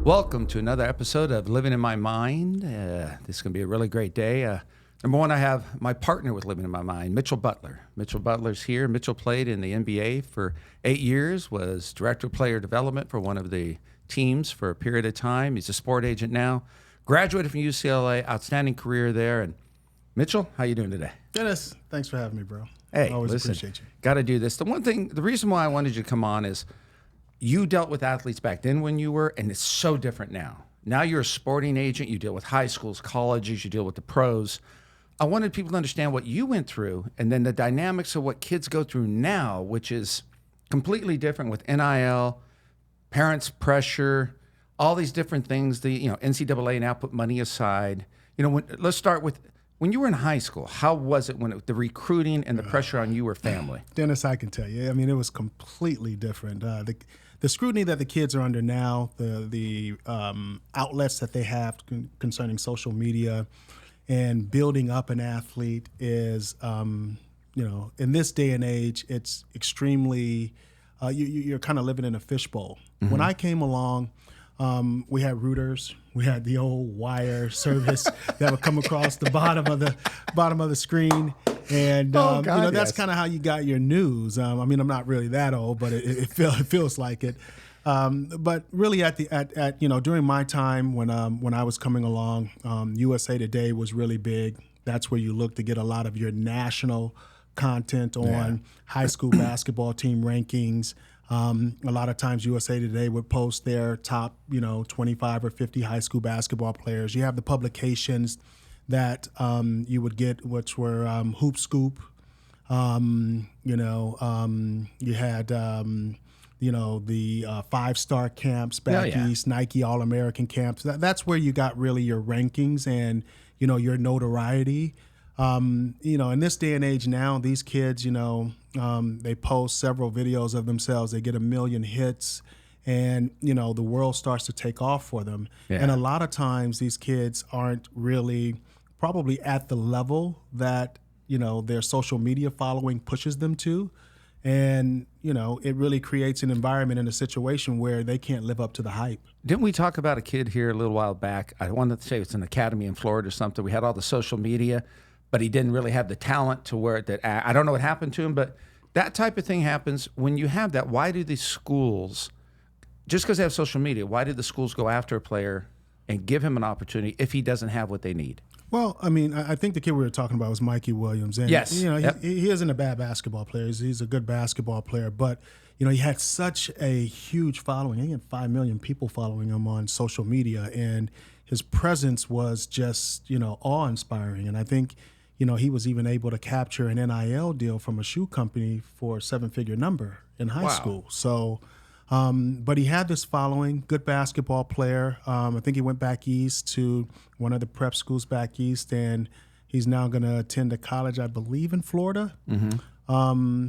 Welcome to another episode of Living in My Mind. This is going to be a really great day. Number one, I have my partner with Living in My Mind, Mitchell Butler. Mitchell Butler's here. Mitchell played in the NBA for 8 years, was director of player development for one of the teams for a period of time. He's a sport agent now. Graduated from UCLA, outstanding career there. And Mitchell, how you doing today? Dennis, thanks for having me, bro. Hey, always listen, appreciate you. Got to do this. The reason why I wanted you to come on is you dealt with athletes back then when you were, and it's so different now. Now you're a sporting agent. You deal with high schools, colleges. You deal with the pros. I wanted people to understand what you went through and then the dynamics of what kids go through now, which is completely different with NIL, parents' pressure, all these different things. The NCAA now put money aside. Let's start with when you were in high school. How was it when the recruiting and the pressure on you or family? Dennis, I can tell you. I mean, it was completely different. The scrutiny that the kids are under now, the outlets that they have concerning social media and building up an athlete is, in this day and age, it's extremely, you're kind of living in a fishbowl. Mm-hmm. When I came along, we had routers. We had the old wire service that would come across the bottom of the screen, and that's kind of how you got your news. I'm not really that old, but it feels like it. But really, during my time when I was coming along, USA Today was really big. That's where you look to get a lot of your national content on high school basketball team rankings. A lot of times USA Today would post their top, 25 or 50 high school basketball players. You have the publications that you would get, which were Hoop Scoop. You had, the five-star camps back east, Nike All-American camps. That's where you got really your rankings and, your notoriety. In this day and age now, these kids, they post several videos of themselves. They get 1 million hits, and, the world starts to take off for them. Yeah. And a lot of times these kids aren't really probably at the level that, their social media following pushes them to. And, it really creates an environment and a situation where they can't live up to the hype. Didn't we talk about a kid here a little while back? I wanted to say it's an academy in Florida or something. We had all the social media, but he didn't really have the talent to where that. I don't know what happened to him, but that type of thing happens when you have that. Why do these schools, just because they have social media, why did the schools go after a player and give him an opportunity if he doesn't have what they need? Well, I think the kid we were talking about was Mikey Williams. And, yes. He isn't a bad basketball player. He's a good basketball player. But, he had such a huge following. He had 5 million people following him on social media. And his presence was just, awe-inspiring. And I think, he was even able to capture an NIL deal from a shoe company for a 7-figure number in high school. So, but he had this following, good basketball player. I think he went back east to one of the prep schools back east, and he's now going to attend a college, I believe, in Florida. Mm-hmm.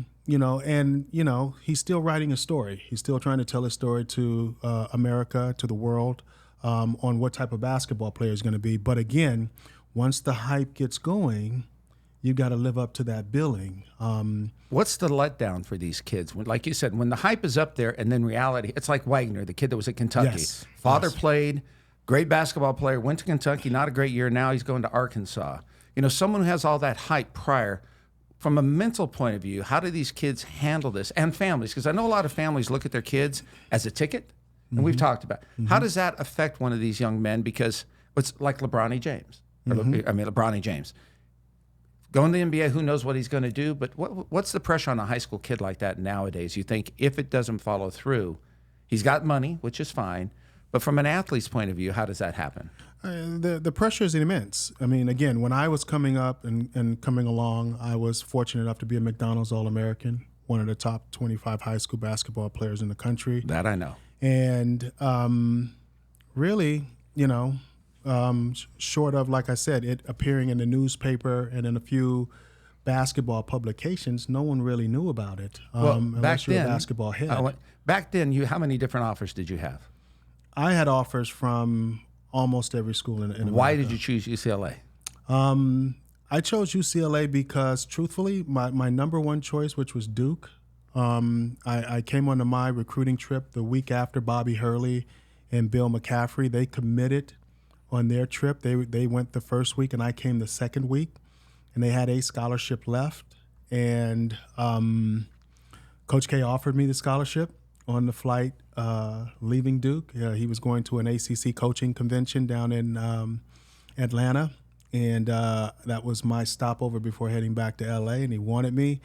He's still writing a story. He's still trying to tell a story to America, to the world, on what type of basketball player he's going to be. But again, once the hype gets going, you got to live up to that billing. What's the letdown for these kids? Like you said, when the hype is up there and then reality, it's like Wagner, the kid that was at Kentucky. Yes. Father played, great basketball player, went to Kentucky, not a great year. Now he's going to Arkansas. Someone who has all that hype prior, from a mental point of view, how do these kids handle this? And families, because I know a lot of families look at their kids as a ticket, and we've talked about. How does that affect one of these young men? Because it's like LeBron James. LeBron James. Going to the NBA, who knows what he's going to do? But what's the pressure on a high school kid like that nowadays? You think if it doesn't follow through, he's got money, which is fine. But from an athlete's point of view, how does that happen? The pressure is immense. Again, when I was coming up and coming along, I was fortunate enough to be a McDonald's All-American, one of the top 25 high school basketball players in the country. That I know. And really, short of, like I said, it appearing in the newspaper and in a few basketball publications, no one really knew about it. Unless you're a basketball head. Back then, how many different offers did you have? I had offers from almost every school in America. Why did you choose UCLA? I chose UCLA because, truthfully, my number one choice, which was Duke, I came onto my recruiting trip the week after Bobby Hurley and Bill McCaffrey, they committed on their trip. They went the first week, and I came the second week, and they had a scholarship left. And Coach K offered me the scholarship on the flight leaving Duke. He was going to an ACC coaching convention down in Atlanta, and that was my stopover before heading back to LA, and he wanted me.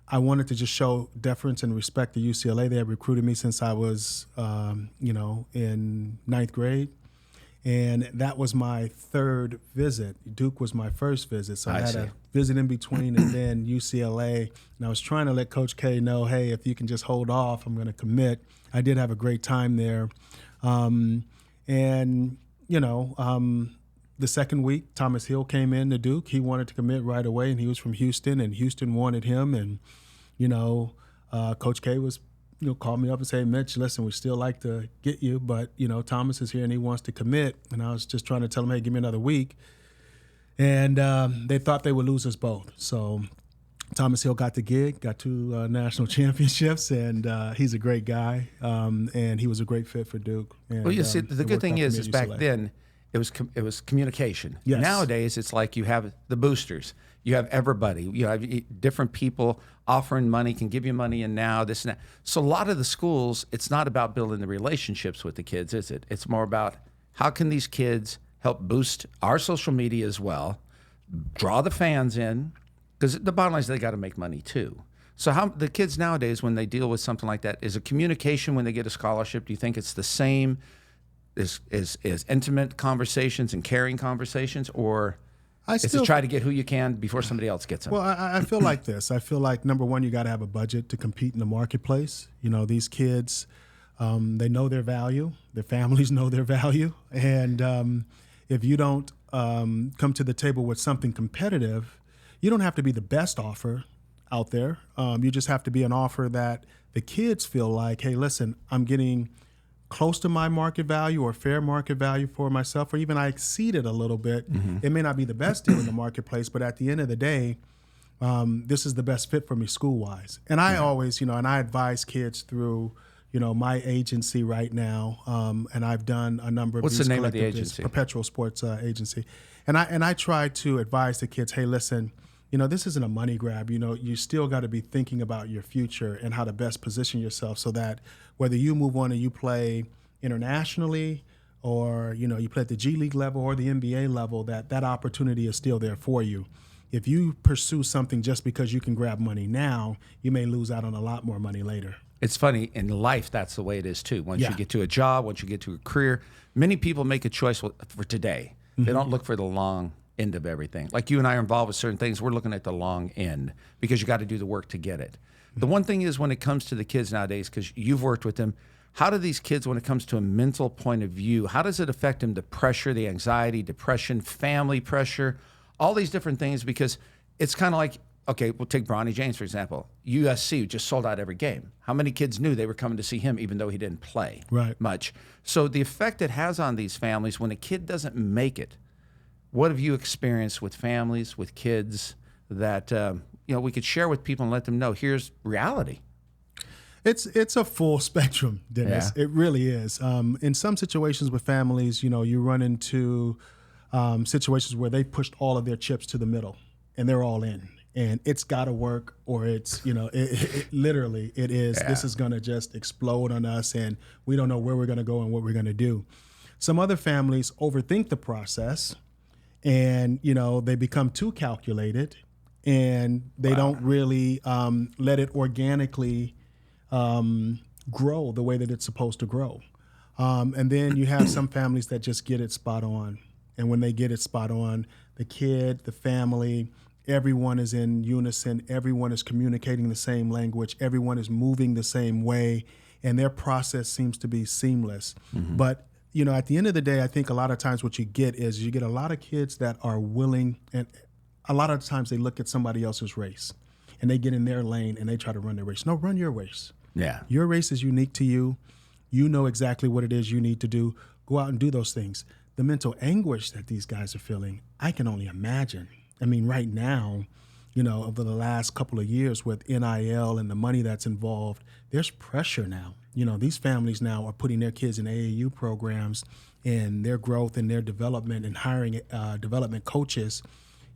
I wanted to just show deference and respect to UCLA. They had recruited me since I was, in ninth grade. And that was my third visit. Duke was my first visit. So I had a visit in between and then UCLA. And I was trying to let Coach K know, hey, if you can just hold off, I'm going to commit. I did have a great time there. The second week, Thomas Hill came in to Duke. He wanted to commit right away, and he was from Houston, and Houston wanted him. And, Coach K was called me up and say, Mitch, listen, we still like to get you, but, Thomas is here and he wants to commit. And I was just trying to tell him, hey, give me another week. And they thought they would lose us both. So Thomas Hill got the gig, got 2 national championships, and he's a great guy. And he was a great fit for Duke. And, well, you see, the good thing is back then it was communication. Yes. Nowadays, it's like you have the boosters. You have everybody. You have different people offering money, can give you money, and now this and that. So a lot of the schools, it's not about building the relationships with the kids, is it? It's more about how can these kids help boost our social media as well, draw the fans in, because the bottom line is they got to make money too. So how the kids nowadays, when they deal with something like that, is it communication when they get a scholarship? Do you think it's the same as intimate conversations and caring conversations, or it's to try to get who you can before somebody else gets them? Well, I feel like this. I feel like, number one, you got to have a budget to compete in the marketplace. These kids, they know their value. Their families know their value. And if you don't come to the table with something competitive, you don't have to be the best offer out there. You just have to be an offer that the kids feel like, hey, listen, I'm getting close to my market value or fair market value for myself, or even I exceeded a little bit. Mm-hmm. It may not be the best deal in the marketplace, but at the end of the day, this is the best fit for me school-wise. And I always, and I advise kids through, my agency right now, and I've done a number of What's these the name of the agency? Perpetual Sports Agency. And I try to advise the kids, hey, listen, this isn't a money grab. You still got to be thinking about your future and how to best position yourself so that whether you move on and you play internationally or, you play at the G League level or the NBA level, that opportunity is still there for you. If you pursue something just because you can grab money now, you may lose out on a lot more money later. It's funny, in life, that's the way it is too. Once you get to a job, once you get to a career, many people make a choice for today. Mm-hmm. They don't look for the long end of everything. Like you and I are involved with certain things, we're looking at the long end because you got to do the work to get it. The one thing is when it comes to the kids nowadays, because you've worked with them, how do these kids, when it comes to a mental point of view, how does it affect them? The pressure, the anxiety, depression, family pressure, all these different things, because it's kind of like, okay, we'll take Bronny James, for example. USC just sold out every game. How many kids knew they were coming to see him even though he didn't play much? So the effect it has on these families when a kid doesn't make it, what have you experienced with families, with kids that we could share with people and let them know here's reality? It's a full spectrum, Dennis. Yeah. It really is. In some situations with families, you run into situations where they pushed all of their chips to the middle and they're all in. And it's got to work, or it's, it literally, it is. Yeah. This is going to just explode on us, and we don't know where we're going to go and what we're going to do. Some other families overthink the process, and, they become too calculated, and they don't really let it organically grow the way that it's supposed to grow. And then you have some families that just get it spot on. And when they get it spot on, the kid, the family, everyone is in unison. Everyone is communicating the same language. Everyone is moving the same way. And their process seems to be seamless. Mm-hmm. But, at the end of the day, I think a lot of times what you get is you get a lot of kids that are willing, and a lot of times they look at somebody else's race and they get in their lane and they try to run their race. No, run your race. Yeah. Your race is unique to you. You know exactly what it is you need to do. Go out and do those things. The mental anguish that these guys are feeling, I can only imagine. I mean, right now, over the last couple of years with NIL and the money that's involved, there's pressure now. these families now are putting their kids in AAU programs, and their growth and their development and hiring development coaches.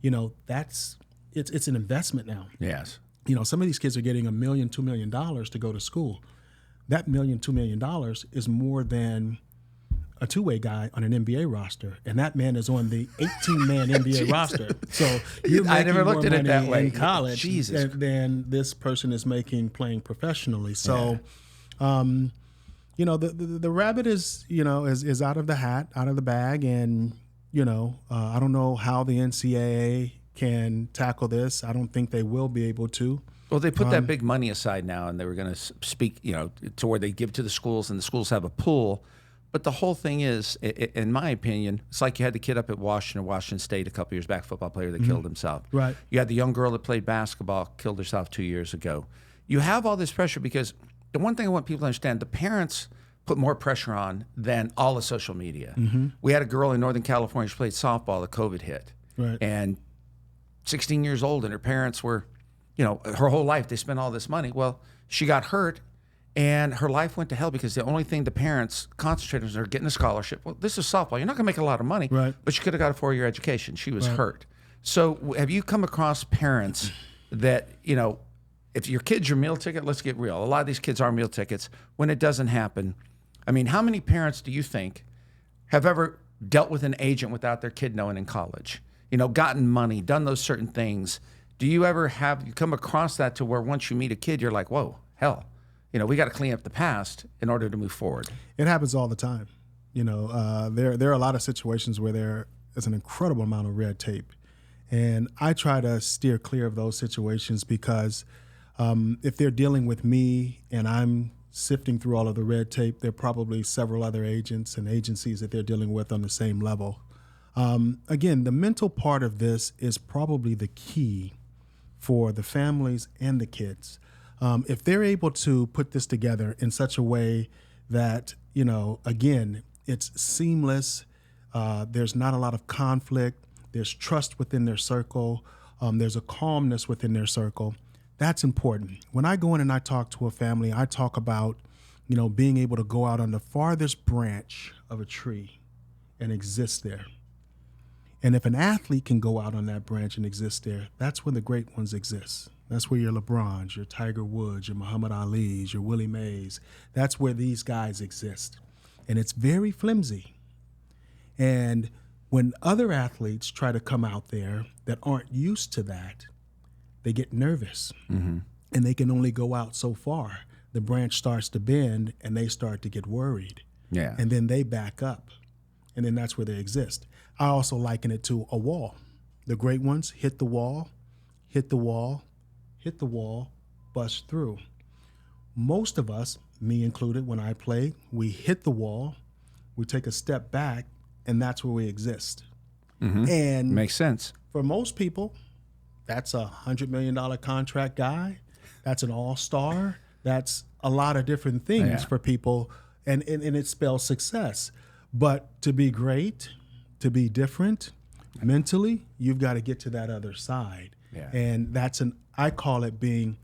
It's an investment now. Yes. Some of these kids are getting $1 million, $2 million to go to school. That $1 million, $2 million is more than a two-way guy on an NBA roster, and that man is on the 18-man NBA roster. So you're making I never looked at it that way in college than this person is making playing professionally. So, the rabbit is is out of the hat, out of the bag, and I don't know how the NCAA can tackle this. I don't think they will be able to. Well, they put that big money aside now, and they were going to speak, to where they give to the schools, and the schools have a pool. But the whole thing is, in my opinion, it's like you had the kid up at Washington State a couple years back, football player that killed himself. Right. You had the young girl that played basketball, killed herself 2 years ago. You have all this pressure because the one thing I want people to understand, the parents put more pressure on than all of social media. Mm-hmm. We had a girl in Northern California, she played softball, the COVID hit. Right. And 16 years old, and her parents were, her whole life, they spent all this money. Well, she got hurt, and her life went to hell because the only thing the parents concentrated on was getting a scholarship. Well, this is softball. You're not going to make a lot of money, right, but she could have got a 4-year education. She was hurt. So have you come across parents that, if your kid's your meal ticket, let's get real. A lot of these kids are meal tickets. When it doesn't happen, I mean, how many parents do you think have ever dealt with an agent without their kid knowing in college? Gotten money, done those certain things. Do you ever you come across that to where once you meet a kid, you're like, whoa, hell, we got to clean up the past in order to move forward? It happens all the time. There are a lot of situations where there is an incredible amount of red tape. And I try to steer clear of those situations because if they're dealing with me and I'm sifting through all of the red tape, there are probably several other agents and agencies that they're dealing with on the same level. Again, the mental part of this is probably the key for the families and the kids. If they're able to put this together in such a way that, again, it's seamless, there's not a lot of conflict, there's trust within their circle, there's a calmness within their circle, that's important. When I go in and I talk to a family, I talk about, being able to go out on the farthest branch of a tree and exist there. And if an athlete can go out on that branch and exist there, that's when the great ones exist. That's where your LeBrons, your Tiger Woods, your Muhammad Ali's, your Willie Mays, that's where these guys exist. And it's very flimsy. And when other athletes try to come out there that aren't used to that, they get nervous. Mm-hmm. And they can only go out so far. The branch starts to bend and they start to get worried. Yeah. And then they back up. And then that's where they exist. I also liken it to a wall. The great ones hit the wall, hit the wall, hit the wall, bust through. Most of us, me included, when I play, we hit the wall, we take a step back, and that's where we exist. Mm-hmm. And makes sense. For most people, that's a $100 million contract guy. That's an all-star. That's a lot of different things for people, and it spells success. But to be great, to be different mentally, you've got to get to that other side. Yeah. And I call it being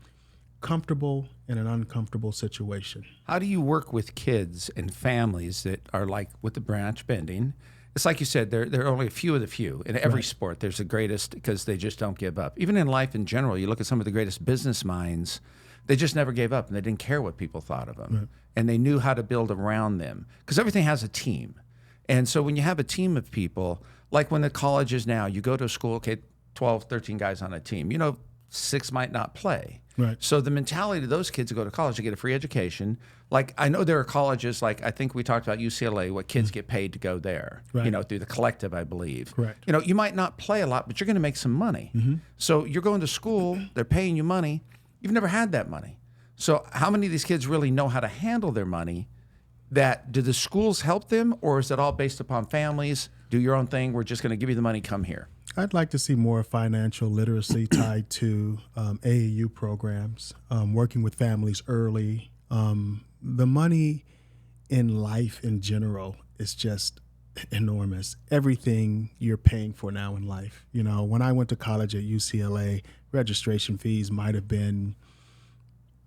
comfortable in an uncomfortable situation. How do you work with kids and families that are like with the branch bending? It's like you said, there are only a few of the few. In every sport, there's the greatest because they just don't give up. Even in life in general, you look at some of the greatest business minds, they just never gave up and they didn't care what people thought of them. Right. And they knew how to build around them because everything has a team. And so when you have a team of people, like when the colleges now, you go to a school, 12, 13 guys on a team, 6 might not play. Right. So the mentality of those kids who go to college, they get a free education. Like I know there are colleges, like I think we talked about UCLA, what kids get paid to go there, through the collective, I believe. Correct. You might not play a lot, but you're going to make some money. Mm-hmm. So you're going to school, they're paying you money. You've never had that money. So how many of these kids really know how to handle their money? Do the schools help them, or is it all based upon families? Do your own thing. We're just going to give you the money. Come here. I'd like to see more financial literacy tied to AAU programs, working with families early. The money in life in general is just enormous. Everything you're paying for now in life. When I went to college at UCLA, registration fees might have been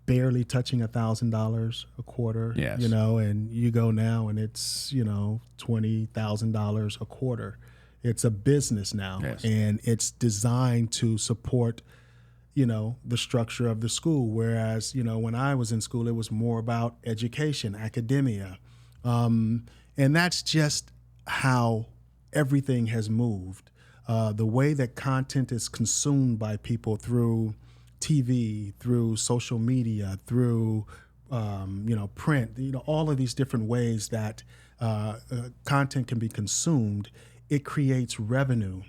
barely touching $1,000 a quarter, Yes. and you go now and it's, $20,000 a quarter. It's a business now, Yes. and it's designed to support, the structure of the school. Whereas, when I was in school, it was more about education, academia. And that's just how everything has moved. The way that content is consumed by people through TV, through social media, through print, all of these different ways that content can be consumed, it creates revenue.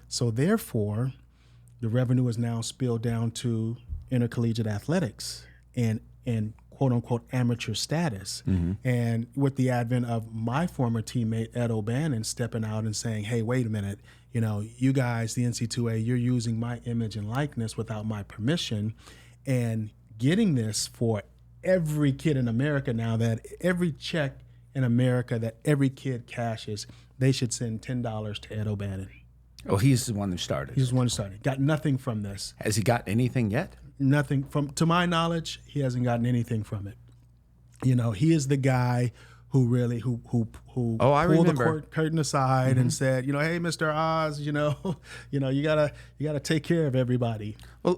So therefore, the revenue is now spilled down to intercollegiate athletics and quote unquote amateur status. Mm-hmm. And with the advent of my former teammate Ed O'Bannon stepping out and saying, hey, wait a minute, you guys, the NC2A, you're using my image and likeness without my permission, and getting this for every kid in America now, that every check in America that every kid cashes, they should send $10 to Ed O'Bannon. Oh, he's the one who started. He's the one who started. Got nothing from this. Has he got anything yet? Nothing to my knowledge, he hasn't gotten anything from it. He is the guy who really who pulled the curtain aside and said, hey, Mr. Oz, you gotta take care of everybody. Well,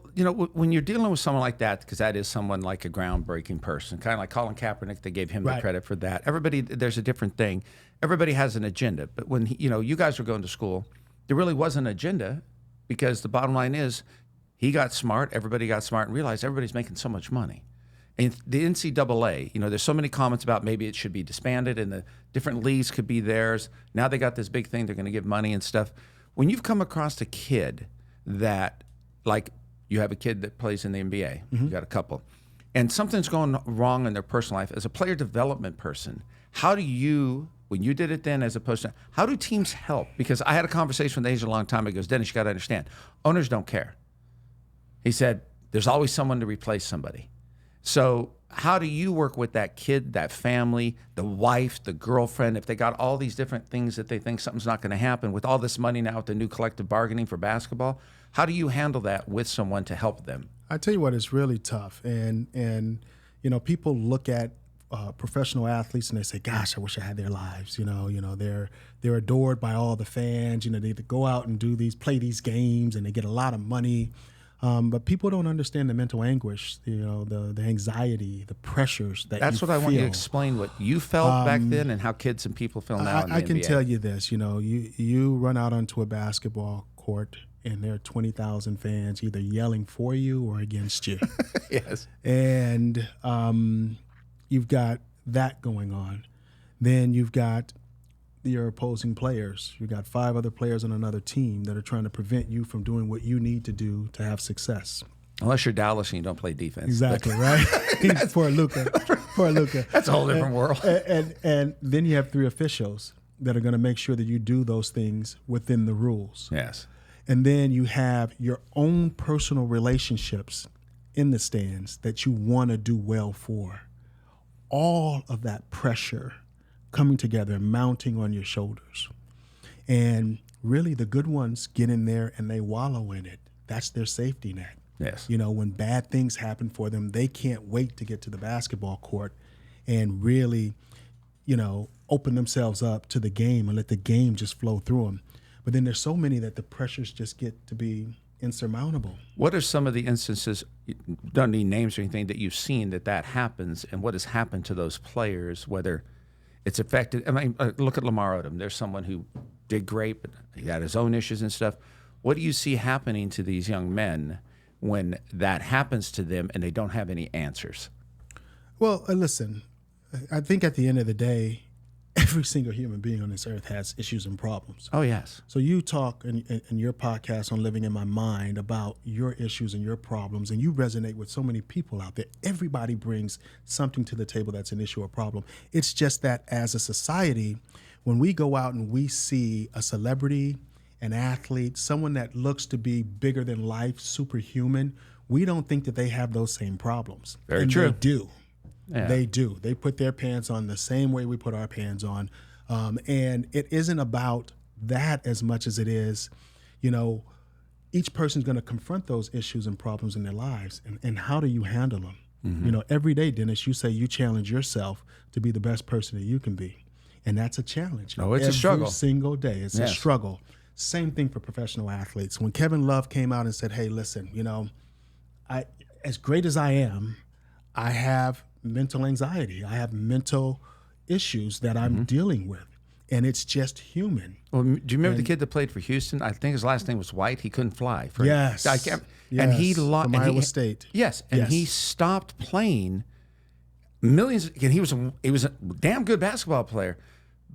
when you're dealing with someone like that, because that is someone like a groundbreaking person, kind of like Colin Kaepernick, they gave him the credit for that. Everybody, there's a different thing. Everybody has an agenda, but when you guys were going to school, there really was an agenda, because the bottom line is, he got smart, everybody got smart, and realized everybody's making so much money. And the NCAA, there's so many comments about maybe it should be disbanded and the different leagues could be theirs. Now they got this big thing, they're going to give money and stuff. When you've come across a kid that, like, you have a kid that plays in the NBA, mm-hmm. you got a couple, and something's going wrong in their personal life, as a player development person, how do you, when you did it then as opposed to, how do teams help? Because I had a conversation with Asia a long time ago. He goes, Dennis, you got to understand, owners don't care. He said, there's always someone to replace somebody. So how do you work with that kid, that family, the wife, the girlfriend, if they got all these different things that they think something's not going to happen, with all this money now with the new collective bargaining for basketball? How do you handle that with someone to help them? I tell you what, it's really tough. And people look at professional athletes and they say, gosh, I wish I had their lives. They're adored by all the fans. They go out and play these games, and they get a lot of money. But people don't understand the mental anguish, the anxiety, the pressures that That's what I want you to explain, what you felt back then and how kids and people feel now in the I can NBA. tell you this, you run out onto a basketball court and there are 20,000 fans either yelling for you or against you. Yes. And you've got that going on. Then you've got your opposing players. You've got 5 other players on another team that are trying to prevent you from doing what you need to do to have success. Unless you're Dallas and you don't play defense. Exactly, right? Poor Luka. That's a whole different world. And then you have 3 officials that are going to make sure that you do those things within the rules. Yes. And then you have your own personal relationships in the stands that you want to do well for. All of that pressure coming together and mounting on your shoulders. And really the good ones get in there and they wallow in it. That's their safety net. Yes. When bad things happen for them, they can't wait to get to the basketball court and really, open themselves up to the game and let the game just flow through them. But then there's so many that the pressures just get to be insurmountable. What are some of the instances, don't need names or anything, that you've seen that happens, and what has happened to those players, whether it's affected? I mean, look at Lamar Odom. There's someone who did great, but he had his own issues and stuff. What do you see happening to these young men when that happens to them and they don't have any answers? Well, listen, I think at the end of the day, every single human being on this earth has issues and problems. Oh, yes. So you talk in your podcast on Living in My Mind about your issues and your problems, and you resonate with so many people out there. Everybody brings something to the table that's an issue or problem. It's just that as a society, when we go out and we see a celebrity, an athlete, someone that looks to be bigger than life, superhuman, we don't think that they have those same problems. Very and true. They do. Yeah. They do. They put their pants on the same way we put our pants on. And it isn't about that as much as it is, each person's going to confront those issues and problems in their lives. And how do you handle them? You know, every day, Dennis, you say you challenge yourself to be the best person that you can be. And that's a challenge. Oh, it's a struggle. Every single day. It's a struggle. Same thing for professional athletes. When Kevin Love came out and said, hey, listen, you know, as great as I am, I have mental anxiety. I have mental issues that I'm dealing with. And it's just human. Well, do you remember the kid that played for Houston? I think his last name was White. He couldn't fly. Yes. And he lost. From Iowa State. Yes. And he stopped playing millions. And he was a damn good basketball player,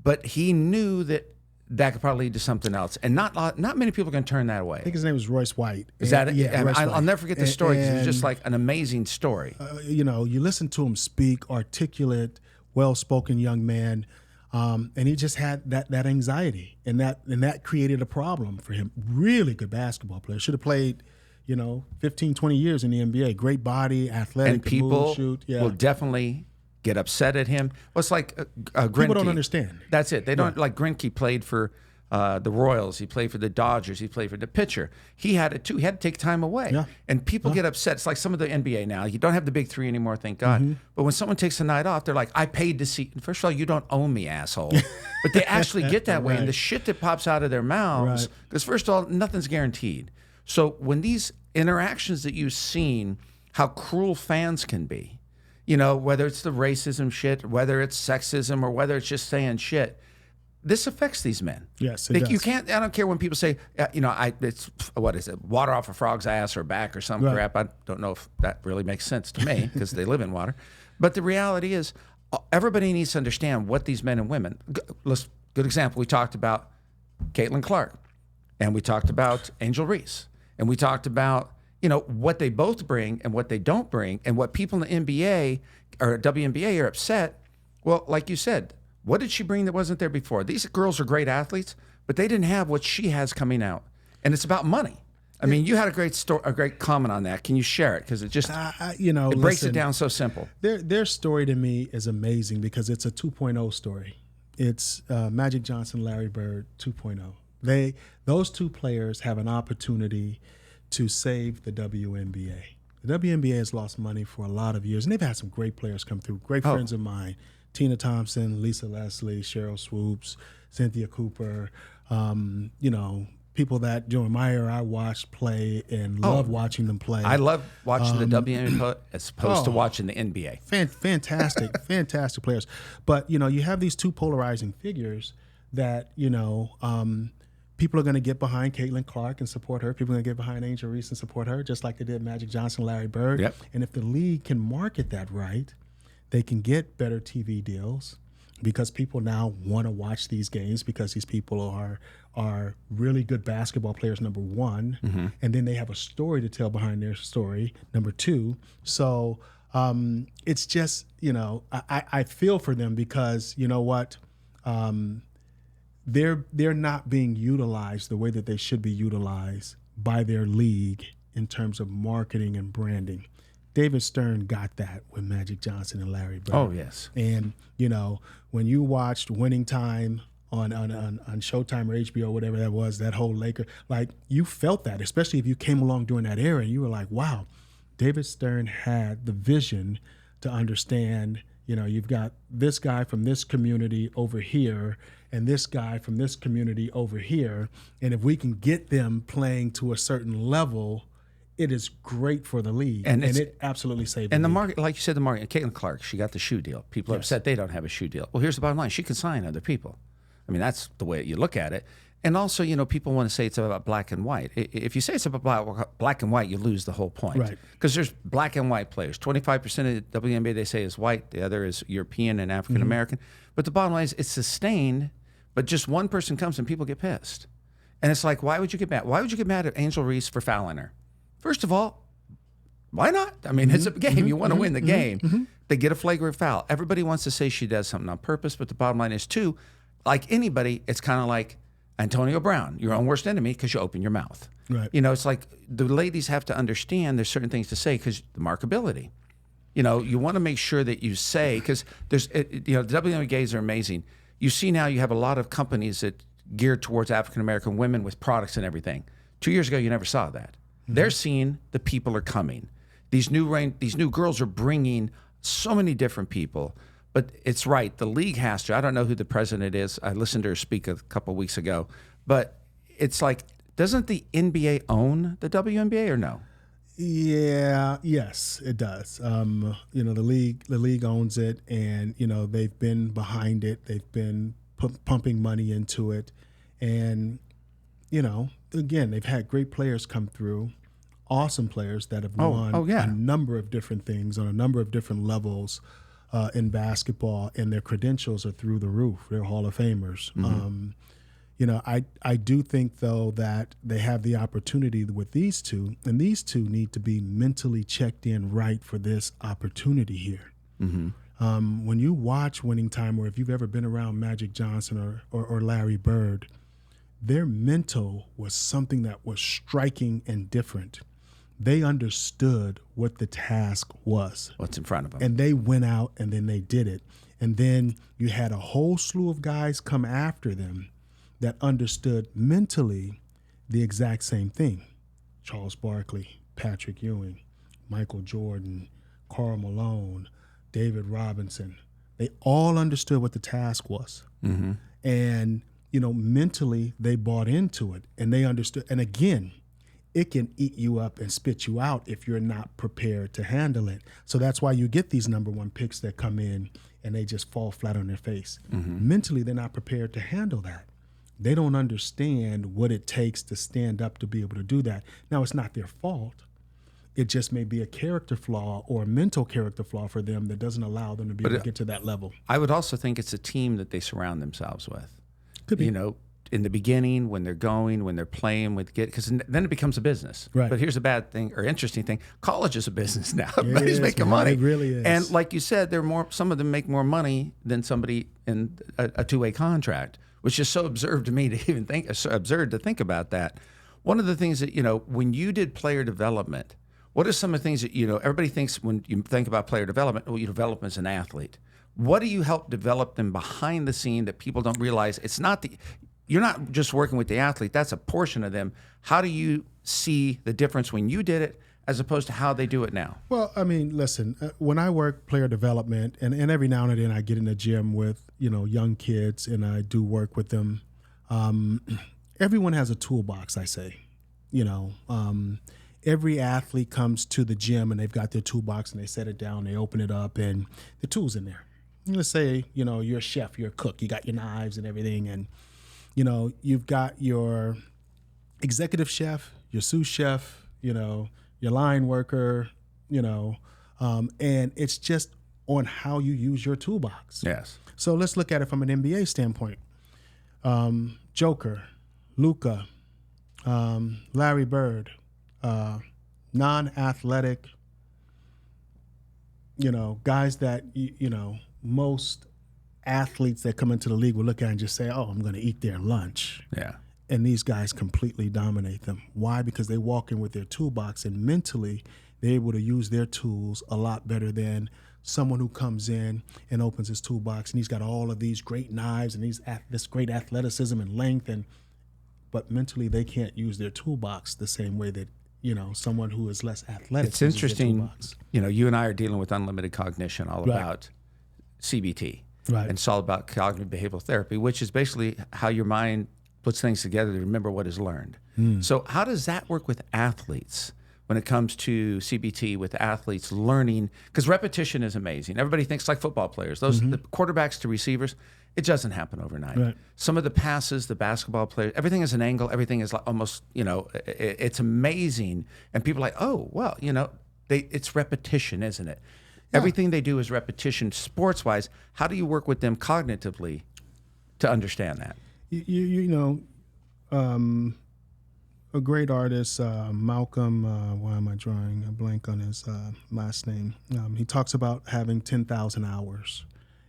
but he knew that could probably lead to something else. And not many people can turn that away. I think his name was Royce White. Is that it? Yeah, I'll never forget the story because it was just like an amazing story. You know, you listen to him speak, articulate, well-spoken young man. And he just had that anxiety, and that created a problem for him. Really good basketball player. Should have played, 15, 20 years in the NBA. Great body, athletic, and people move, shoot. Yeah. will definitely get upset at him. Well, it's like Greinke. People don't understand. That's it. They don't like Greinke played for the Royals. He played for the Dodgers. He played for the pitcher. He had it too. He had to take time away. Yeah. And people get upset. It's like some of the NBA now. You don't have the big three anymore, thank God. But when someone takes a night off, they're like, I paid to see. First of all, you don't own me, asshole. But they actually get that way. And the shit that pops out of their mouths, because first of all, nothing's guaranteed. So when these interactions that you've seen, how cruel fans can be, whether it's the racism shit, whether it's sexism, or whether it's just saying shit, this affects these men. Yes, it does. You can't. I don't care when people say, it's what is it? Water off a frog's ass or back or some crap. I don't know if that really makes sense to me because they live in water. But the reality is, everybody needs to understand what these men and women. Good example. We talked about Caitlin Clark, and we talked about Angel Reese, and we talked about what they both bring and what they don't bring, and what people in the NBA or WNBA are upset. Well, like you said. What did she bring that wasn't there before? These girls are great athletes, but they didn't have what she has coming out. And it's about money. I mean, you had a great comment on that. Can you share it? Because it just, it breaks it down so simple. Their story to me is amazing because it's a 2.0 story. It's Magic Johnson, Larry Bird 2.0. Those two players have an opportunity to save the WNBA. The WNBA has lost money for a lot of years, and they've had some great players come through, great friends of mine. Tina Thompson, Lisa Leslie, Cheryl Swoops, Cynthia Cooper, people that during my era I watched play and love watching them play. I love watching the WNBA as opposed to watching the NBA. Fantastic, fantastic players. But, you have these two polarizing figures that, people are going to get behind Caitlin Clark and support her. People are going to get behind Angel Reese and support her, just like they did Magic Johnson, Larry Bird. Yep. And if the league can market that right, they can get better TV deals because people now want to watch these games because these people are really good basketball players, number one, and then they have a story to tell behind their story, number two. So it's just, I feel for them because you know what? They're not being utilized the way that they should be utilized by their league in terms of marketing and branding. David Stern got that with Magic Johnson and Larry Bird. Oh, yes. And, when you watched Winning Time on Showtime or HBO, whatever that was, that whole Laker, like you felt that, especially if you came along during that era and you were like, wow, David Stern had the vision to understand, you've got this guy from this community over here and this guy from this community over here. And if we can get them playing to a certain level, it is great for the league, and it absolutely saved the league. And the market, like you said, Caitlin Clark, she got the shoe deal. People are upset they don't have a shoe deal. Well, here's the bottom line. She can sign other people. I mean, that's the way you look at it. And also, people want to say it's about black and white. If you say it's about black and white, you lose the whole point. Right. Because there's black and white players. 25% of the WNBA they say is white. The other is European and African American. But the bottom line is it's sustained, but just one person comes and people get pissed. And it's like, why would you get mad? Why would you get mad at Angel Reese for fouling her? First of all, why not? I mean, it's a game. You want to win the game. They get a flagrant foul. Everybody wants to say she does something on purpose, but the bottom line is, too, like anybody, it's kind of like Antonio Brown, your own worst enemy because you open your mouth. Right. It's like the ladies have to understand there's certain things to say because the markability. You want to make sure that you say, because there's, the WNBAs are amazing. You see now you have a lot of companies that geared towards African-American women with products and everything. 2 years ago, you never saw that. They're seeing the people are coming. these new girls are bringing so many different people. But it's right. The league has to. I don't know who the president is. I listened to her speak a couple of weeks ago. But it's like, doesn't the NBA own the WNBA or no? Yeah, yes, it does. The league owns it, and they've been behind it. They've been pumping money into it, and again, they've had great players come through, awesome players that have won a number of different things on a number of different levels in basketball, and their credentials are through the roof. They're Hall of Famers. I do think, though, that they have the opportunity with these two, and these two need to be mentally checked in right for this opportunity here. Mm-hmm. When you watch Winning Time, or if you've ever been around Magic Johnson or Larry Bird, their mental was something that was striking and different. They understood what the task was. What's in front of them. And they went out and then they did it. And then you had a whole slew of guys come after them that understood mentally the exact same thing. Charles Barkley, Patrick Ewing, Michael Jordan, Karl Malone, David Robinson. They all understood what the task was. Mm-hmm. And, mentally they bought into it, and they understood. And again, it can eat you up and spit you out if you're not prepared to handle it. So that's why you get these number one picks that come in and they just fall flat on their face. Mm-hmm. Mentally, they're not prepared to handle that. They don't understand what it takes to stand up to be able to do that. Now, it's not their fault. It just may be a character flaw or a mental character flaw for them that doesn't allow them to be able to get to that level. I would also think it's a team that they surround themselves with. Could be. In the beginning, when they're going, when they're playing because then it becomes a business. Right. But here's a bad thing or interesting thing: college is a business now. Everybody's making money. It really is. And like you said, some of them make more money than somebody in a two-way contract, which is so absurd to me to even think. So absurd to think about that. One of the things that when you did player development, what are some of the things that everybody thinks when you think about player development? Well, you develop as an athlete. What do you help develop them behind the scene that people don't realize? You're not just working with the athlete. That's a portion of them. How do you see the difference when you did it as opposed to how they do it now? Well, listen, when I work player development, and every now and then I get in the gym with, young kids, and I do work with them, everyone has a toolbox, I say. Every athlete comes to the gym and they've got their toolbox and they set it down, they open it up, and the tool's in there. Let's say, you're a chef, you're a cook, you got your knives and everything, and you've got your executive chef, your sous chef, your line worker, and it's just on how you use your toolbox. Yes. So let's look at it from an NBA standpoint. Joker, Luka, Larry Bird, non-athletic, guys that, most athletes that come into the league will look at and just say, oh, I'm going to eat their lunch. Yeah. And these guys completely dominate them. Why? Because they walk in with their toolbox, and mentally they're able to use their tools a lot better than someone who comes in and opens his toolbox and he's got all of these great knives and this great athleticism and length, but mentally they can't use their toolbox the same way that someone who is less athletic. It's interesting. You and I are dealing with unlimited cognition, all about CBT. Right. And it's all about cognitive behavioral therapy, which is basically how your mind puts things together to remember what is learned. So how does that work with athletes when it comes to CBT, with athletes learning? Because repetition is amazing. Everybody thinks like football players. The quarterbacks to receivers, it doesn't happen overnight. Right. Some of the passes, the basketball players, everything is an angle. Everything is like almost, it's amazing. And people are like, oh, well, it's repetition, isn't it? Yeah. Everything they do is repetition. Sports-wise, how do you work with them cognitively to understand that? A great artist, Malcolm, why am I drawing a blank on his last name? He talks about having 10,000 hours.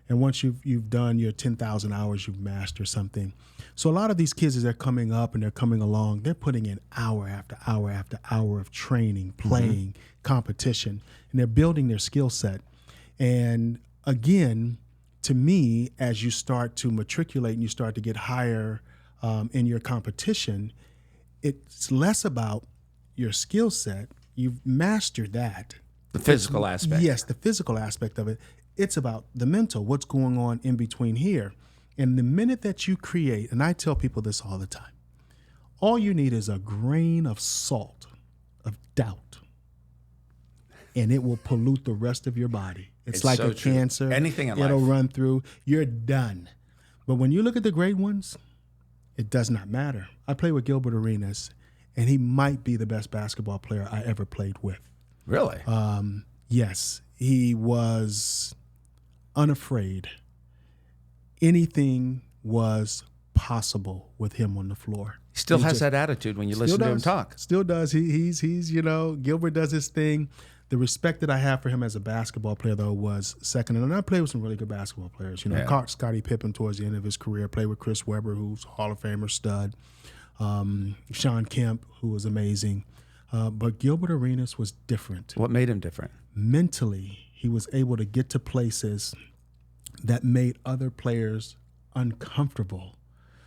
And once you've done your 10,000 hours, you've mastered something. So a lot of these kids, as they're coming up and they're coming along, they're putting in hour after hour after hour of training, playing, competition, and they're building their skill set. And again, to me, as you start to matriculate and you start to get higher in your competition, it's less about your skill set. You've mastered that. The physical aspect. Yes, the physical aspect of it. It's about the mental, what's going on in between here. And the minute that you create, and I tell people this all the time, all you need is a grain of salt, of doubt, and it will pollute the rest of your body. It's like so a true. cancer. Anything in it'll life. run through. You're done. But when you look at the great ones, it does not matter. I play with Gilbert Arenas, and he might be the best basketball player I ever played with. Really? Yes, he was unafraid. Anything was possible with him on the floor. He still has that attitude when you listen to him talk. Still does. He's Gilbert does his thing. The respect that I have for him as a basketball player, though, was second. And I played with some really good basketball players. Caught Scottie Pippen towards the end of his career. Played with Chris Webber, who's Hall of Famer stud. Sean Kemp, who was amazing. But Gilbert Arenas was different. What made him different? Mentally, he was able to get to places that made other players uncomfortable.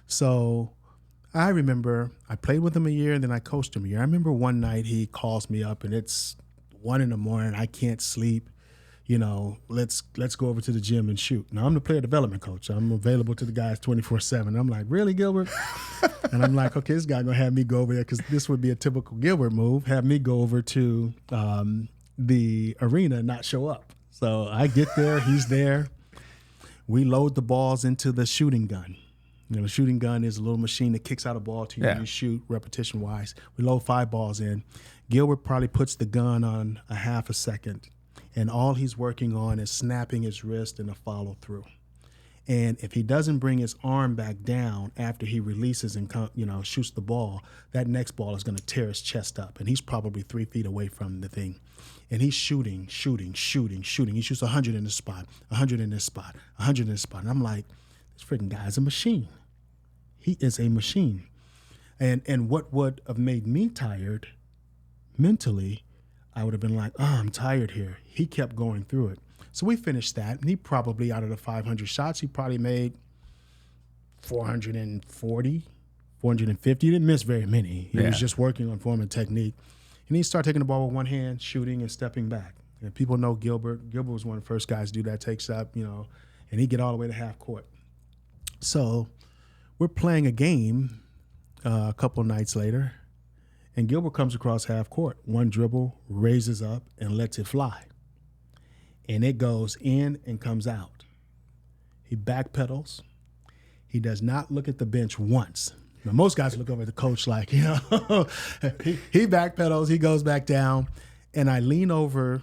So I remember I played with him a year and then I coached him a year. I remember one night he calls me up and it's 1 a.m. I can't sleep. Let's go over to the gym and shoot. Now I'm the player development coach. I'm available to the guys 24/7. I'm like, really, Gilbert? And I'm like, okay, this guy gonna have me go over there because this would be a typical Gilbert move. Have me go over to the arena and not show up. So I get there, he's there. We load the balls into the shooting gun. The shooting gun is a little machine that kicks out a ball to you and you shoot repetition-wise. We load 5 balls in. Gilbert probably puts the gun on a half a second, and all he's working on is snapping his wrist and a follow-through. And if he doesn't bring his arm back down after he releases and shoots the ball, that next ball is going to tear his chest up, and he's probably 3 feet away from the thing. And he's shooting. He shoots 100 in this spot, 100 in this spot, 100 in this spot. And I'm like, this freaking guy's a machine. He is a machine. And what would have made me tired mentally, I would have been like, I'm tired here. He kept going through it. So we finished that, and he probably, out of the 500 shots, he probably made 440, 450. He didn't miss very many. He was just working on form and technique. And he started taking the ball with one hand, shooting and stepping back. And people know Gilbert. Gilbert was one of the first guys to do that, takes up, and he'd get all the way to half court. So we're playing a game a couple nights later, and Gilbert comes across half court. One dribble, raises up, and lets it fly. And it goes in and comes out. He backpedals. He does not look at the bench once. Now, most guys look over at the coach like, he backpedals, he goes back down. And I lean over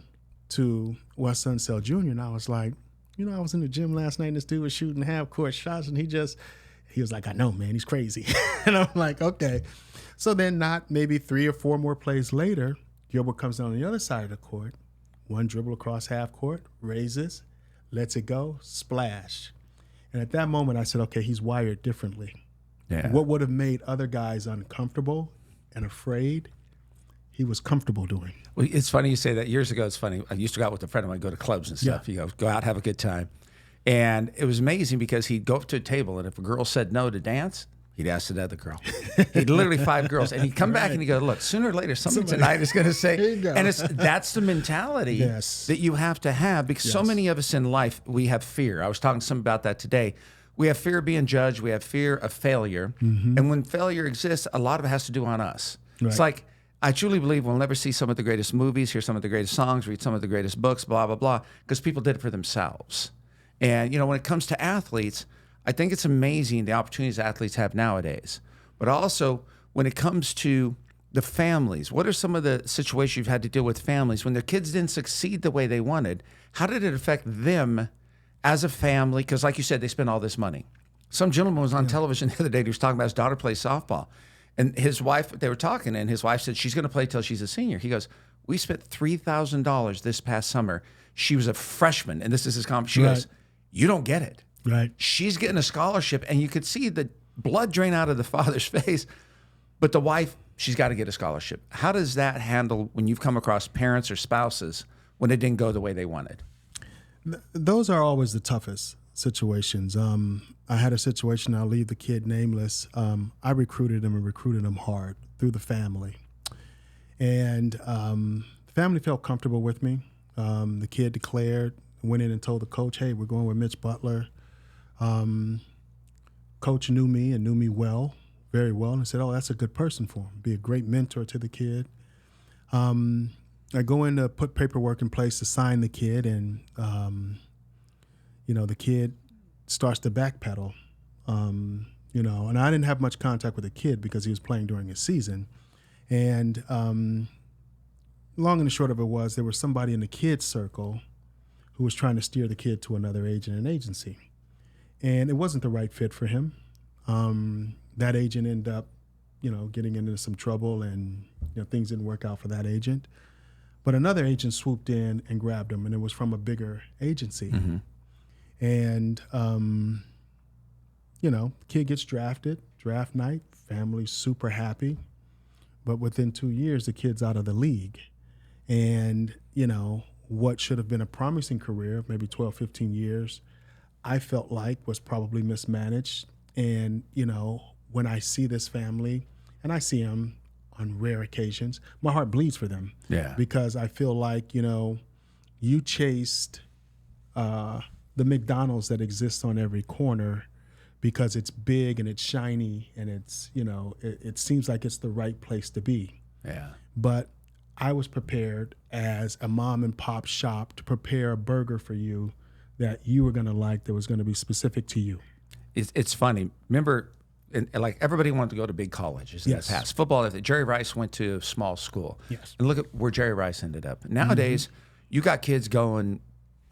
to Wes Unseld Jr., and I was like, I was in the gym last night and this dude was shooting half-court shots, and he was like, I know, man, he's crazy. And I'm like, okay. So then not maybe 3 or 4 more plays later, Gilbert comes down on the other side of the court, one dribble across half court, raises, lets it go, splash. And at that moment, I said, okay, he's wired differently. Yeah. What would have made other guys uncomfortable and afraid, he was comfortable doing. Well, it's funny you say that. Years ago, it's funny. I used to go out with a friend of mine, go to clubs and stuff. You go out, have a good time. And it was amazing because he'd go up to a table, and if a girl said no to dance, he'd ask another girl. He'd literally 5 girls, and he'd come back and he'd go, look, sooner or later, somebody tonight is going to say, and that's the mentality that you have to have, because so many of us in life, we have fear. I was talking to someone about that today. We have fear of being judged. We have fear of failure. Mm-hmm. And when failure exists, a lot of it has to do on us. Right. It's like, I truly believe we'll never see some of the greatest movies, hear some of the greatest songs, read some of the greatest books, blah, blah, blah, because people did it for themselves. And, when it comes to athletes, I think it's amazing the opportunities athletes have nowadays. But also, when it comes to the families, what are some of the situations you've had to deal with families when their kids didn't succeed the way they wanted? How did it affect them as a family? Because like you said, they spent all this money. Some gentleman was on television the other day. He was talking about his daughter plays softball. And his wife, they were talking, and his wife said, she's going to play till she's a senior. He goes, we spent $3,000 this past summer. She was a freshman, and this is his comment. She goes, you don't get it. Right. She's getting a scholarship, and you could see the blood drain out of the father's face. But the wife, she's got to get a scholarship. How does that handle when you've come across parents or spouses when it didn't go the way they wanted? Those are always the toughest situations. I had a situation, I'll leave the kid nameless. I recruited him hard through the family. And the family felt comfortable with me. The kid declared, went in and told the coach, hey, we're going with Mitch Butler. Coach knew me and knew me well, very well, and said, oh, that's a good person for him. Be a great mentor to the kid. I go in to put paperwork in place to sign the kid, and, the kid starts to backpedal. And I didn't have much contact with the kid because he was playing during his season. And long and the short of it was there was somebody in the kids' circle who was trying to steer the kid to another agent and agency. And it wasn't the right fit for him. That agent ended up, getting into some trouble, and things didn't work out for that agent. But another agent swooped in and grabbed him, and it was from a bigger agency. Mm-hmm. And, kid gets drafted, draft night, family's super happy. But within 2 years, the kid's out of the league. And, what should have been a promising career, maybe 12, 15 years, I felt like was probably mismanaged. And, when I see this family, and I see them on rare occasions, my heart bleeds for them. Yeah. Because I feel like, you chased the McDonald's that exists on every corner because it's big and it's shiny and it's, it seems like it's the right place to be. Yeah. But I was prepared as a mom and pop shop to prepare a burger for you that you were going to like, that was going to be specific to you. It's funny. Remember, like everybody wanted to go to big colleges in the past. Football, Jerry Rice went to a small school. Yes. And look at where Jerry Rice ended up. Nowadays, you got kids going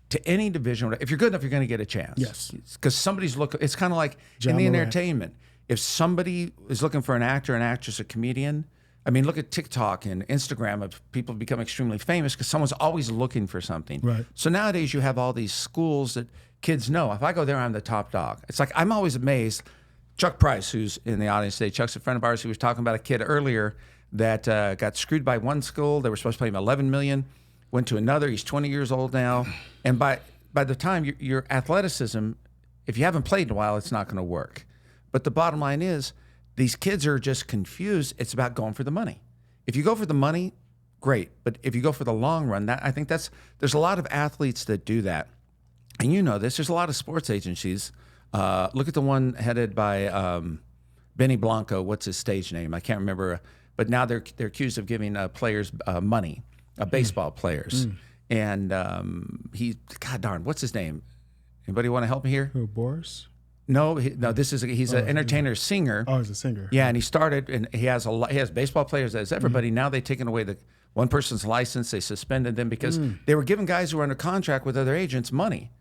to any division. If you're good enough, you're going to get a chance. Yes. Because somebody's looking. It's kind of like John in the Morant. entertainment. If somebody is looking for an actor, an actress, a comedian, I mean, look at TikTok and Instagram of people become extremely famous because someone's always looking for something. Right. So nowadays you have all these schools that kids know. If I go there, I'm the top dog. It's like I'm always amazed. Chuck Price, who's in the audience today, Chuck's a friend of ours. He was talking about a kid earlier that got screwed by one school. They were supposed to pay him $11 million. Went to another. He's 20 years old now. And by the time your athleticism, if you haven't played in a while, it's not going to work. But the bottom line is, these kids are just confused. It's about going for the money. If you go for the money, great. But if you go for the long run, I think there's a lot of athletes that do that. And you know this. There's a lot of sports agencies. Look at the one headed by Benny Blanco. What's his stage name? I can't remember. But now they're accused of giving players money, baseball players. And God darn, what's his name? Anybody want to help me here? Who, Boris? No, he's an entertainer, singer. Oh, he's a singer. Yeah, and he started, and he has baseball players as everybody. Now they've taken away the one person's license. They suspended them because they were giving guys who were under contract with other agents money.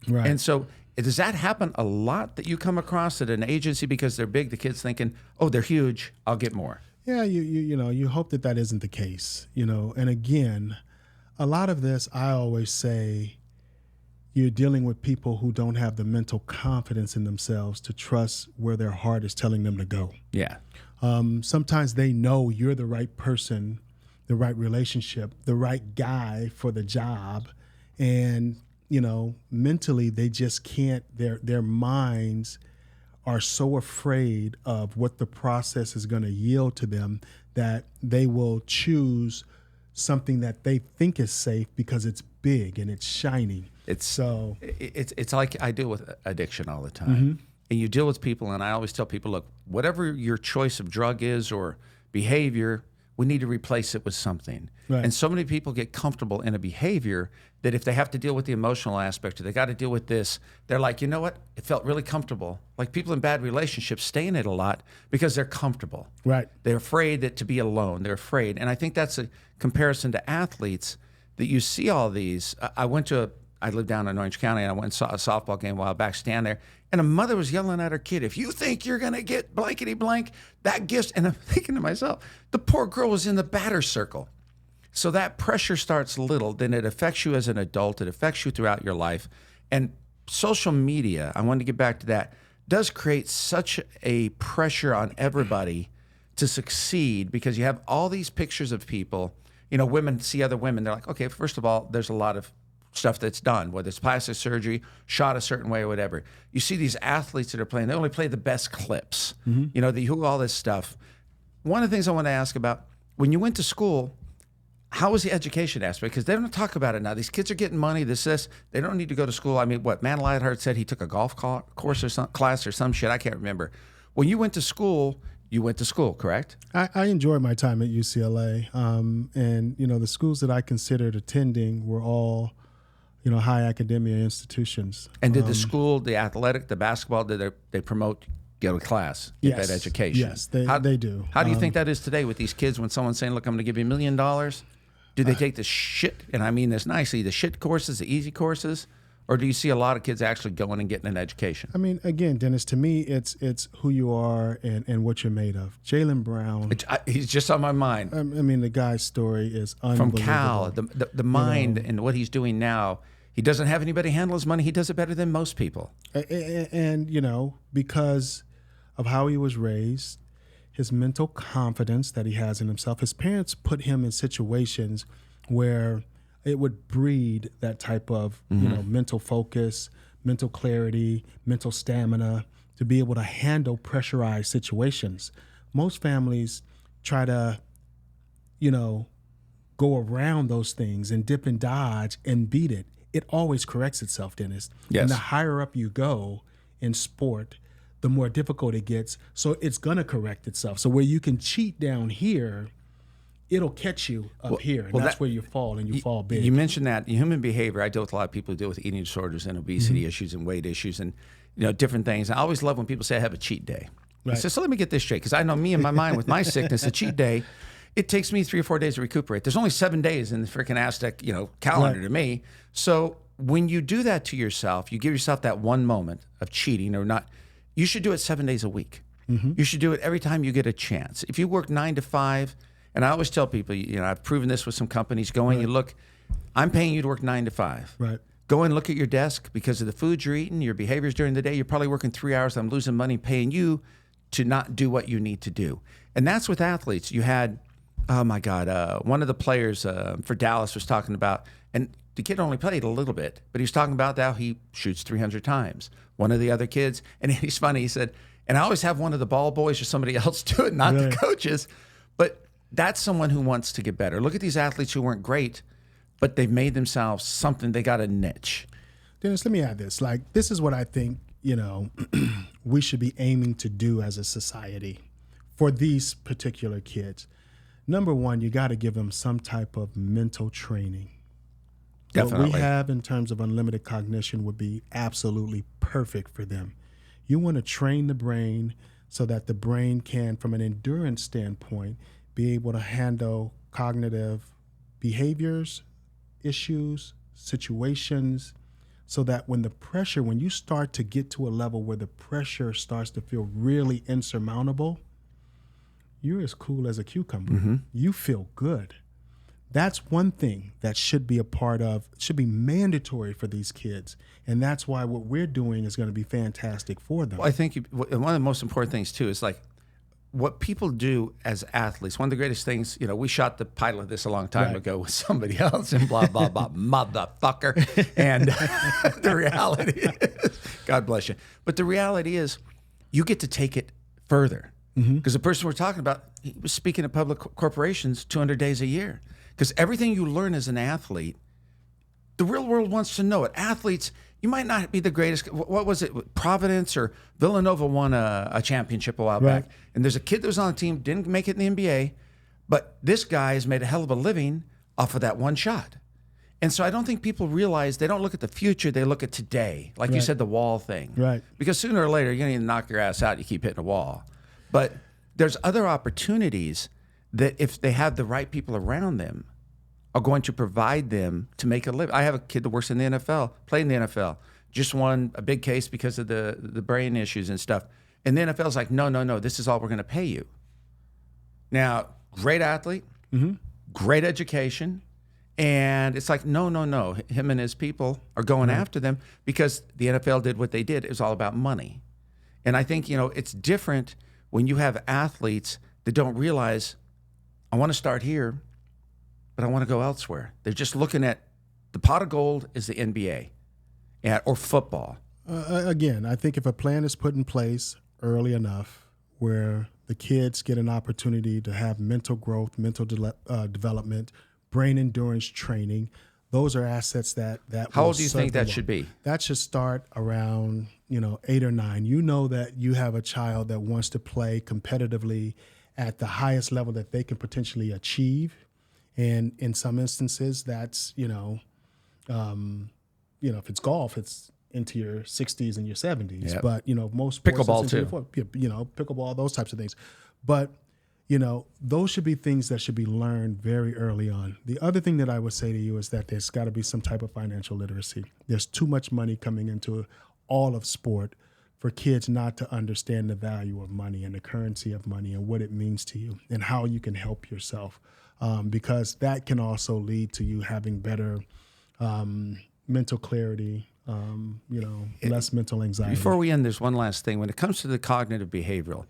Right. And so does that happen a lot that you come across at an agency because they're big, the kid's thinking, oh, they're huge, I'll get more? Yeah, you hope that isn't the case, And again, a lot of this, I always say, you're dealing with people who don't have the mental confidence in themselves to trust where their heart is telling them to go. Yeah. Sometimes they know you're the right person, the right relationship, the right guy for the job. And, mentally they just can't, their minds are so afraid of what the process is going to yield to them that they will choose something that they think is safe because it's big and it's shiny. It's like I deal with addiction all the time. And you deal with people, and I always tell people, look, whatever your choice of drug is or behavior, we need to replace it with something. Right. And so many people get comfortable in a behavior that if they have to deal with the emotional aspect or they got to deal with this, they're like, you know what? It felt really comfortable. Like people in bad relationships stay in it a lot because they're comfortable. Right. They're afraid to be alone. They're afraid. And I think that's a comparison to athletes that you see all these. I lived down in Orange County, and I went and saw a softball game a while back, stand there, and a mother was yelling at her kid, if you think you're going to get blankety blank, that gift, and I'm thinking to myself, the poor girl was in the batter's circle. So that pressure starts little, then it affects you as an adult, it affects you throughout your life. And social media, I wanted to get back to that, does create such a pressure on everybody to succeed because you have all these pictures of people. Women see other women, they're like, okay, first of all, there's a lot of stuff that's done, whether it's plastic surgery, shot a certain way or whatever. You see these athletes that are playing, they only play the best clips, all this stuff. One of the things I want to ask about, when you went to school, how was the education aspect? Because they don't talk about it now. These kids are getting money, this. They don't need to go to school. I mean, what, Matt Lightheart said he took a golf course or some class or some shit. I can't remember. When you went to school, correct? I enjoyed my time at UCLA. And, the schools that I considered attending were all, high academia institutions. And did the school, the athletic, the basketball, did they promote go to class, get that education? Yes, they do. How do you think that is today with these kids when someone's saying, look, I'm going to give you $1 million? Do they take the shit, and I mean this nicely, the shit courses, the easy courses? Or do you see a lot of kids actually going and getting an education? I mean, again, Dennis, to me, it's who you are and what you're made of. Jaylen Brown. He's just on my mind. I mean, the guy's story is unbelievable. From Cal, the mind and what he's doing now, he doesn't have anybody handle his money. He does it better than most people. And because of how he was raised, his mental confidence that he has in himself, his parents put him in situations where it would breed that type of mental focus, mental clarity, mental stamina to be able to handle pressurized situations. Most families try to, go around those things and dip and dodge and beat it. It always corrects itself, Dennis. Yes. And the higher up you go in sport, the more difficult it gets. So it's going to correct itself. So where you can cheat down here, it'll catch you up here. And that's where you fall, and you fall big. You mentioned that human behavior. I deal with a lot of people who deal with eating disorders and obesity issues and weight issues and different things. I always love when people say I have a cheat day. Right. I say, so let me get this straight, because I know me in my mind with my sickness, a cheat day, it takes me 3 or 4 days to recuperate. There's only 7 days in the freaking Aztec calendar to me. So when you do that to yourself, you give yourself that one moment of cheating or not. You should do it 7 days a week. You should do it every time you get a chance. If you work 9 to 5, and I always tell people, I've proven this with some companies, you look, I'm paying you to work 9 to 5. Right. Go and look at your desk because of the food you're eating, your behaviors during the day. You're probably working 3 hours. I'm losing money paying you to not do what you need to do. And that's with athletes. You had, oh my God, one of the players for Dallas was talking about, and the kid only played a little bit, but he was talking about how he shoots 300 times. One of the other kids, and he's funny, he said, and I always have one of the ball boys or somebody else do it, not the coaches, but that's someone who wants to get better. Look at these athletes who weren't great, but they've made themselves something. They got a niche. Dennis, let me add this. This is what I think, we should be aiming to do as a society for these particular kids. Number one, you got to give them some type of mental training. Definitely. What we have in terms of unlimited cognition would be absolutely perfect for them. You want to train the brain so that the brain can, from an endurance standpoint, be able to handle cognitive behaviors, issues, situations, so that when you start to get to a level where the pressure starts to feel really insurmountable, you're as cool as a cucumber. You feel good. That's one thing that should be should be mandatory for these kids. And that's why what we're doing is going to be fantastic for them. Well, I think one of the most important things, too, is what people do as athletes. One of the greatest things, we shot the pilot of this a long time ago with somebody else and blah, blah, blah, motherfucker. And the reality is, God bless you. But the reality is, you get to take it further. Because the person we're talking about, he was speaking at public corporations 200 days a year. Because everything you learn as an athlete, the real world wants to know it. Athletes, you might not be the greatest. What was it? Providence or Villanova won a championship a while back. And there's a kid that was on the team, didn't make it in the NBA, but this guy has made a hell of a living off of that one shot. And so I don't think people realize, they don't look at the future, they look at today. Like you said, the wall thing. Right. Because sooner or later, you're going to knock your ass out, you keep hitting a wall. But there's other opportunities that if they have the right people around them are going to provide them to make a living. I have a kid that works in the NFL, played in the NFL, just won a big case because of the brain issues and stuff. And the NFL's like, no, this is all we're going to pay you. Now, great athlete, great education, and it's like, no. Him and his people are going after them because the NFL did what they did. It was all about money. And I think, it's different when you have athletes that don't realize, I want to start here, but I want to go elsewhere. They're just looking at the pot of gold is the NBA or football. Again, I think if a plan is put in place early enough where the kids get an opportunity to have mental growth, mental development, brain endurance training. Those are assets that How old do you think that should be? That should start around 8 or 9. You know that you have a child that wants to play competitively at the highest level that they can potentially achieve, and in some instances, that's if it's golf, it's into your 60s and your 70s. Yep. But most sports, pickleball too. Pickleball, those types of things. But those should be things that should be learned very early on. The other thing that I would say to you is that there's got to be some type of financial literacy. There's too much money coming into all of sport for kids not to understand the value of money and the currency of money and what it means to you and how you can help yourself, because that can also lead to you having better mental clarity, less mental anxiety. Before we end, there's one last thing. When it comes to the cognitive behavioral,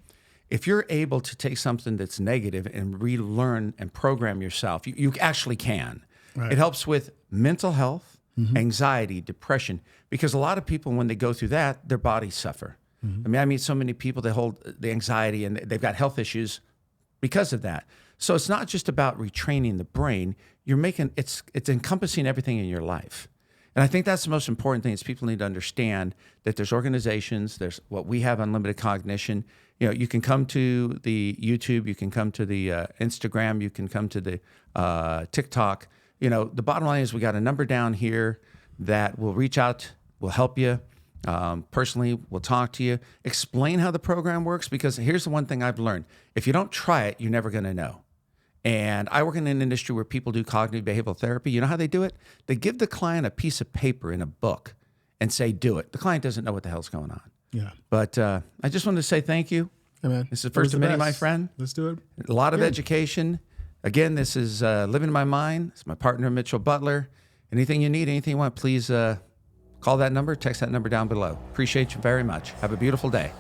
if you're able to take something that's negative and relearn and program yourself, you actually can. Right. It helps with mental health, anxiety, depression, because a lot of people, when they go through that, their bodies suffer. I meet so many people that hold the anxiety and they've got health issues because of that. So it's not just about retraining the brain. It's encompassing everything in your life. And I think that's the most important thing is people need to understand that there's organizations, there's what we have, Unlimited Cognition. You can come to the YouTube, you can come to the Instagram, you can come to the TikTok. The bottom line is we got a number down here that will reach out, will help you. Personally, we'll talk to you, explain how the program works, because here's the one thing I've learned. If you don't try it, you're never going to know. And I work in an industry where people do cognitive behavioral therapy. You know how they do it? They give the client a piece of paper in a book and say, do it. The client doesn't know what the hell's going on. Yeah. But I just wanted to say thank you. Hey, man. This is the first of many, my friend. Let's do it. A lot of education. Again, this is Living in My Mind. It's my partner, Mitchell Butler. Anything you need, anything you want, please call that number, text that number down below. Appreciate you very much. Have a beautiful day.